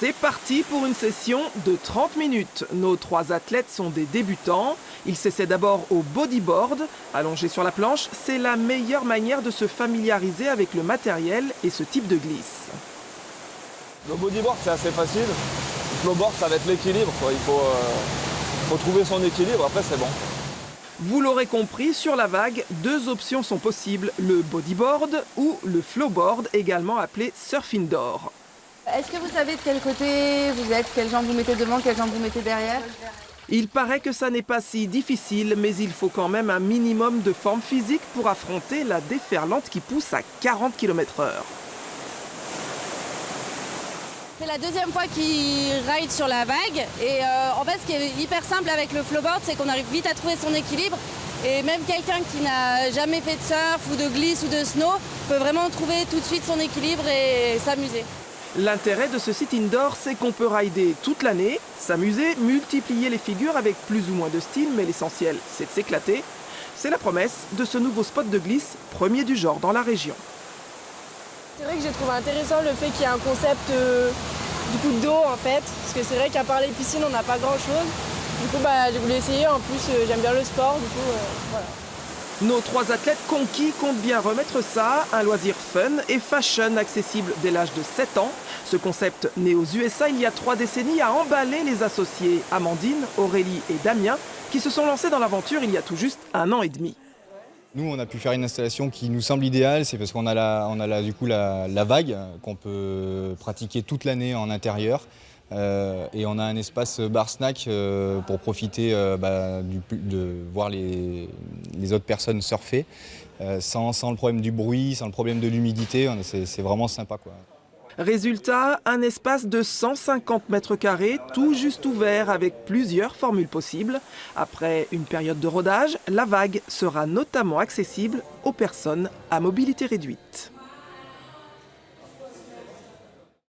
C'est parti pour une session de 30 minutes. Nos 3 athlètes sont des débutants. Ils s'essaient d'abord au bodyboard. Allongés sur la planche, c'est la meilleure manière de se familiariser avec le matériel et ce type de glisse. Le bodyboard, c'est assez facile. Le flowboard, ça va être l'équilibre. Il faut trouver son équilibre, après c'est bon. Vous l'aurez compris, sur la vague, 2 options sont possibles, le bodyboard ou le flowboard, également appelé surf indoor. Est-ce que vous savez de quel côté vous êtes, quelle jambe vous mettez devant, quelle jambe vous mettez derrière? Il paraît que ça n'est pas si difficile, mais il faut quand même un minimum de forme physique pour affronter la déferlante qui pousse à 40 km/h. C'est la deuxième fois qu'il ride sur la vague et en fait ce qui est hyper simple avec le flowboard, c'est qu'on arrive vite à trouver son équilibre et même quelqu'un qui n'a jamais fait de surf ou de glisse ou de snow peut vraiment trouver tout de suite son équilibre et s'amuser. L'intérêt de ce site indoor, c'est qu'on peut rider toute l'année, s'amuser, multiplier les figures avec plus ou moins de style, mais l'essentiel, c'est de s'éclater. C'est la promesse de ce nouveau spot de glisse, premier du genre dans la région. C'est vrai que j'ai trouvé intéressant le fait qu'il y ait un concept du coup d'eau en fait, parce que c'est vrai qu'à part les piscines on n'a pas grand chose. Du coup j'ai voulu essayer, en plus j'aime bien le sport, du coup voilà. Nos 3 athlètes conquis comptent bien remettre ça, un loisir fun et fashion accessible dès l'âge de 7 ans. Ce concept né aux USA il y a 3 décennies a emballé les associés Amandine, Aurélie et Damien qui se sont lancés dans l'aventure il y a tout juste 1 an et demi. Nous, on a pu faire une installation qui nous semble idéale, c'est parce qu'on a la vague qu'on peut pratiquer toute l'année en intérieur. Et on a un espace bar-snack pour profiter de voir les autres personnes surfer, sans le problème du bruit, sans le problème de l'humidité. C'est vraiment sympa, quoi. Résultat, un espace de 150 mètres carrés, tout juste ouvert avec plusieurs formules possibles. Après une période de rodage, la vague sera notamment accessible aux personnes à mobilité réduite.